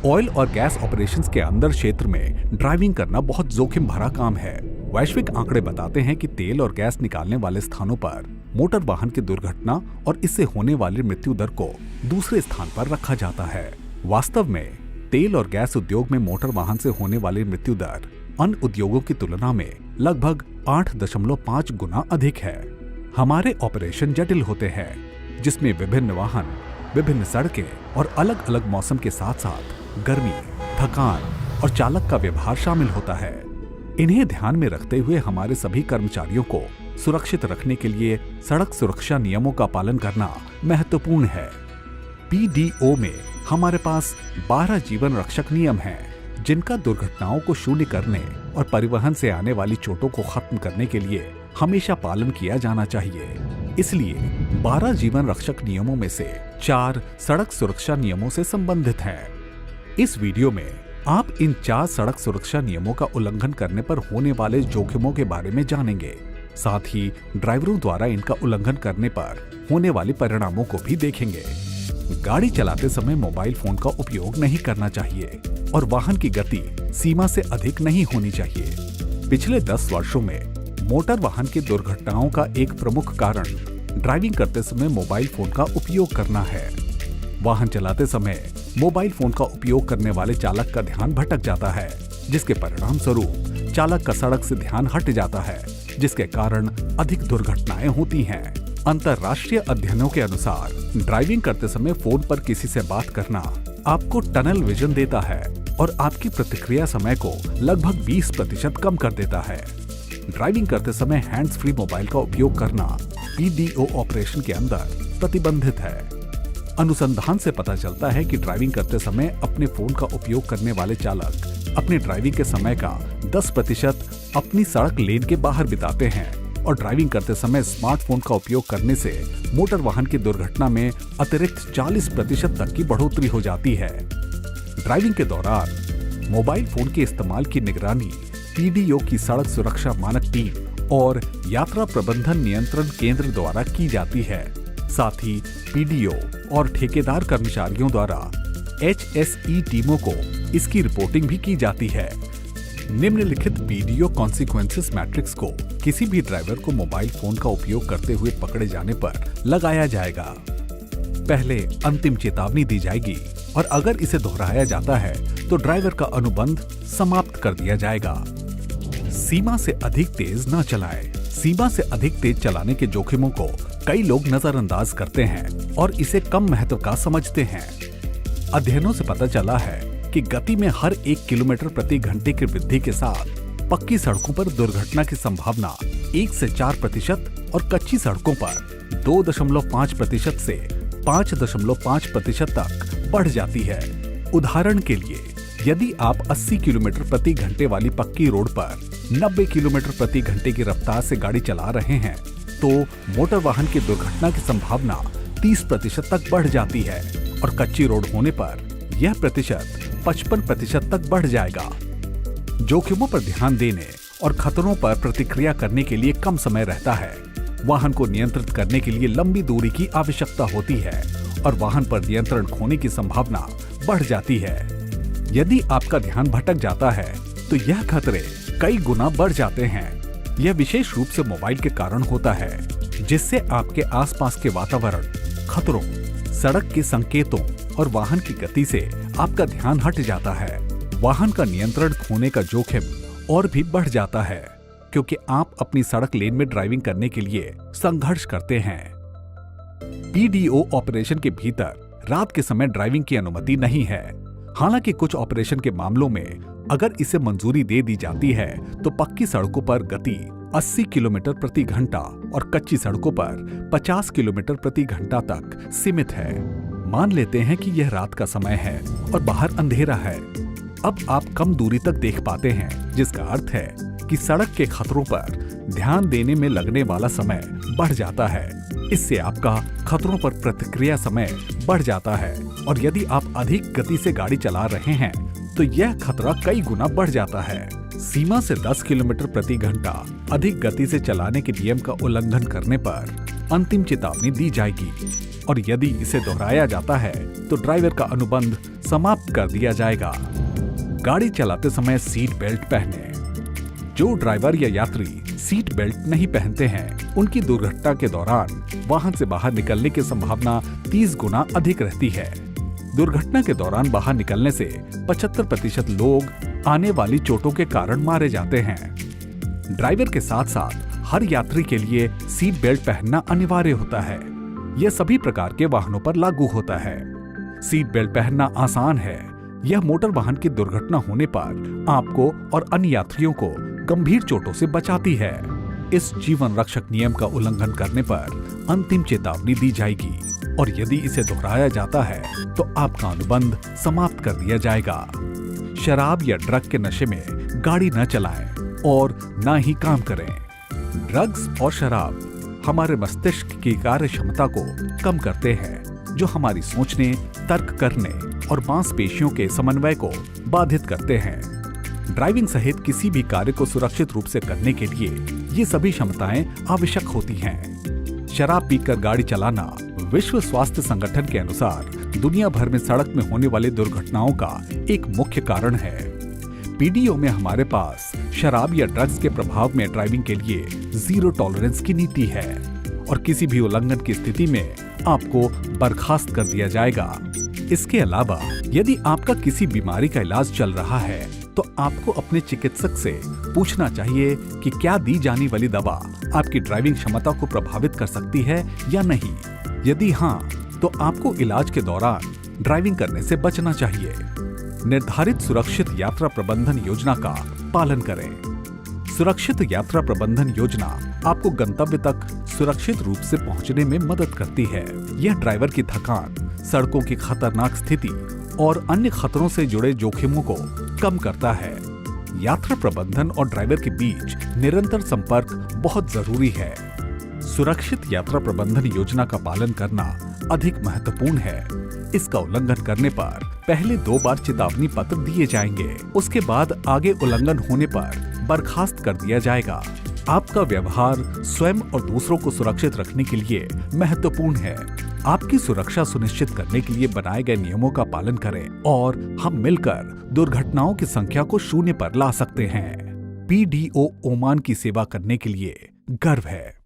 Oil और gas operations के अंदर क्षेत्र में ड्राइविंग करना बहुत जोखिम भरा काम है। वैश्विक आंकड़े बताते हैं कि तेल और गैस निकालने वाले स्थानों पर मोटर वाहन की दुर्घटना और इससे होने वाली मृत्यु दर को दूसरे स्थान पर रखा जाता है। वास्तव में तेल और गैस उद्योग में मोटर वाहन से होने वाली मृत्यु दर अन्य उद्योगों की तुलना में लगभग 8.5 गुना अधिक है। हमारे ऑपरेशन जटिल होते हैं, जिसमें विभिन्न वाहन, विभिन्न सड़कें और अलग अलग मौसम के साथ साथ गर्मी, थकान और चालक का व्यवहार शामिल होता है। इन्हें ध्यान में रखते हुए हमारे सभी कर्मचारियों को सुरक्षित रखने के लिए सड़क सुरक्षा नियमों का पालन करना महत्वपूर्ण है। पीडीओ में हमारे पास 12 जीवन रक्षक नियम हैं, जिनका दुर्घटनाओं को शून्य करने और परिवहन से आने वाली चोटों को खत्म करने के लिए हमेशा पालन किया जाना चाहिए। इसलिए 12 जीवन रक्षक नियमों में से 4 सड़क सुरक्षा नियमों से संबंधित हैं। इस वीडियो में आप इन 4 सड़क सुरक्षा नियमों का उल्लंघन करने पर होने वाले जोखिमों के बारे में जानेंगे। साथ ही ड्राइवरों द्वारा इनका उल्लंघन करने पर होने वाले परिणामों को भी देखेंगे। गाड़ी चलाते समय मोबाइल फोन का उपयोग नहीं करना चाहिए और वाहन की गति सीमा से अधिक नहीं होनी चाहिए। पिछले 10 वर्षों में मोटर वाहन की दुर्घटनाओं का एक प्रमुख कारण ड्राइविंग करते समय मोबाइल फोन का उपयोग करना है। वाहन चलाते समय मोबाइल फोन का उपयोग करने वाले चालक का ध्यान भटक जाता है, जिसके परिणाम स्वरूप चालक का सड़क से ध्यान हट जाता है, जिसके कारण अधिक दुर्घटनाएं होती हैं। अंतर्राष्ट्रीय अध्ययनों के अनुसार ड्राइविंग करते समय फोन पर किसी से बात करना आपको टनल विजन देता है और आपकी प्रतिक्रिया समय को लगभग 20% कम कर देता है। ड्राइविंग करते समय हैंड्स फ्री मोबाइल का उपयोग करना पीडीओ ऑपरेशन के अंदर प्रतिबंधित है। अनुसंधान से पता चलता है कि ड्राइविंग करते समय अपने फोन का उपयोग करने वाले चालक अपने ड्राइविंग के समय का 10% अपनी सड़क लेन के बाहर बिताते हैं और ड्राइविंग करते समय स्मार्टफोन का उपयोग करने से मोटर वाहन की दुर्घटना में अतिरिक्त 40% तक की बढ़ोतरी हो जाती है। ड्राइविंग के दौरान मोबाइल फोन के इस्तेमाल की निगरानी पीडीओ की सड़क सुरक्षा मानक टीम और यात्रा प्रबंधन नियंत्रण केंद्र द्वारा की जाती है। साथ ही पीडीओ और ठेकेदार कर्मचारियों द्वारा HSE टीमों को इसकी रिपोर्टिंग भी की जाती है। निम्नलिखित पीडीओ कॉन्सिक्वेंसेस मैट्रिक्स को किसी भी ड्राइवर को मोबाइल फोन का उपयोग करते हुए पकड़े जाने पर लगाया जाएगा। पहले अंतिम चेतावनी दी जाएगी और अगर इसे दोहराया जाता है तो ड्राइवर का अनुबंध समाप्त कर दिया जाएगा। सीमा से अधिक तेज न चलाएं। सीमा से अधिक तेज चलाने के जोखिमों को कई लोग नजरअंदाज करते हैं और इसे कम महत्व का समझते हैं। अध्ययनों से पता चला है कि गति में हर 1 किलोमीटर प्रति घंटे की वृद्धि के साथ पक्की सड़कों पर दुर्घटना की संभावना 1 से 4% और कच्ची सड़कों पर 2.5% से 5.5% तक बढ़ जाती है। उदाहरण के लिए, यदि आप 80 किलोमीटर प्रति घंटे वाली पक्की रोड पर 90 किलोमीटर प्रति घंटे की रफ्तार से गाड़ी चला रहे हैं, तो मोटर वाहन की दुर्घटना की संभावना 30% तक बढ़ जाती है और कच्ची रोड होने पर यह प्रतिशत 55% तक बढ़ जाएगा। जोखिमों पर ध्यान देने और खतरों पर प्रतिक्रिया करने के लिए कम समय रहता है। वाहन को नियंत्रित करने के लिए लंबी दूरी की आवश्यकता होती है और वाहन पर नियंत्रण खोने की संभावना बढ़ जाती है। यदि आपका ध्यान भटक जाता है तो यह खतरे कई गुना बढ़ जाते हैं। यह विशेष रूप से मोबाइल के कारण होता है, जिससे आपके आसपास के वातावरण, खतरों, सड़क के संकेतों और वाहन की गति से आपका ध्यान हट जाता है। वाहन का नियंत्रण खोने का जोखिम और भी बढ़ जाता है, क्योंकि आप अपनी सड़क लेन में ड्राइविंग करने के लिए संघर्ष करते हैं। पीडीओ ऑपरेशन के भीतर रात के समय ड्राइविंग की अनुमति नहीं है। हालांकि कुछ ऑपरेशन के मामलों में अगर इसे मंजूरी दे दी जाती है तो पक्की सड़कों पर गति 80 किलोमीटर प्रति घंटा और कच्ची सड़कों पर 50 किलोमीटर प्रति घंटा तक सीमित है। मान लेते हैं कि यह रात का समय है और बाहर अंधेरा है। अब आप कम दूरी तक देख पाते हैं, जिसका अर्थ है कि सड़क के खतरों पर ध्यान देने में लगने वाला समय बढ़ जाता है। इससे आपका खतरों पर प्रतिक्रिया समय बढ़ जाता है और यदि आप अधिक गति से गाड़ी चला रहे हैं तो यह खतरा कई गुना बढ़ जाता है। सीमा से 10 किलोमीटर प्रति घंटा अधिक गति से चलाने के नियम का उल्लंघन करने पर अंतिम चेतावनी दी जाएगी और यदि इसे दोहराया जाता है तो ड्राइवर का अनुबंध समाप्त कर दिया जाएगा। गाड़ी चलाते समय सीट बेल्ट पहने। जो ड्राइवर या यात्री सीट बेल्ट नहीं पहनते हैं, उनकी दुर्घटना के दौरान वाहन से बाहर निकलने की संभावना 30 गुना अधिक रहती है। दुर्घटना के दौरान बाहर निकलने से 75% लोग आने वाली चोटों के कारण मारे जाते हैं। ड्राइवर के साथ साथ हर यात्री के लिए सीट बेल्ट पहनना अनिवार्य होता है। यह सभी प्रकार के वाहनों पर लागू होता है। सीट बेल्ट पहनना आसान है। यह मोटर वाहन की दुर्घटना होने पर आपको और अन्य यात्रियों को गंभीर चोटों से बचाती है। इस जीवन रक्षक नियम का उल्लंघन करने पर अंतिम चेतावनी दी जाएगी और यदि इसे दोहराया जाता है तो आपका अनुबंध समाप्त कर दिया जाएगा। शराब या ड्रग के नशे में गाड़ी न चलाएं और न ही काम करें। ड्रग्स और शराब हमारे मस्तिष्क की कार्य क्षमता को कम करते हैं, जो हमारी सोचने, तर्क करने और मांसपेशियों के समन्वय को बाधित करते हैं। ड्राइविंग सहित किसी भी कार्य को सुरक्षित रूप से करने के लिए ये सभी क्षमताएं आवश्यक होती हैं। शराब पीकर गाड़ी चलाना विश्व स्वास्थ्य संगठन के अनुसार दुनिया भर में सड़क में होने वाली दुर्घटनाओं का एक मुख्य कारण है। पीडीओ में हमारे पास शराब या ड्रग्स के प्रभाव में ड्राइविंग के लिए जीरो टॉलरेंस की नीति है और किसी भी उल्लंघन की स्थिति में आपको बर्खास्त कर दिया जाएगा। इसके अलावा यदि आपका किसी बीमारी का इलाज चल रहा है तो आपको अपने चिकित्सक से पूछना चाहिए कि क्या दी जाने वाली दवा आपकी ड्राइविंग क्षमता को प्रभावित कर सकती है या नहीं। यदि हाँ, तो आपको इलाज के दौरान ड्राइविंग करने से बचना चाहिए। निर्धारित सुरक्षित यात्रा प्रबंधन योजना का पालन करें। सुरक्षित यात्रा प्रबंधन योजना आपको गंतव्य तक सुरक्षित रूप से पहुंचने में मदद करती है। यह ड्राइवर की थकान, सड़कों की खतरनाक स्थिति और अन्य खतरों से जुड़े जोखिमों को कम करता है। यात्रा प्रबंधन और ड्राइवर के बीच निरंतर संपर्क बहुत जरूरी है। सुरक्षित यात्रा प्रबंधन योजना का पालन करना अधिक महत्वपूर्ण है। इसका उल्लंघन करने पर पहले 2 बार चेतावनी पत्र दिए जाएंगे। उसके बाद आगे उल्लंघन होने पर बर्खास्त कर दिया जाएगा। आपका व्यवहार स्वयं और दूसरों को सुरक्षित रखने के लिए महत्वपूर्ण है। आपकी सुरक्षा सुनिश्चित करने के लिए बनाए गए नियमों का पालन करें और हम मिलकर दुर्घटनाओं की संख्या को 0 पर ला सकते हैं। पीडीओ ओमान की सेवा करने के लिए गर्व है।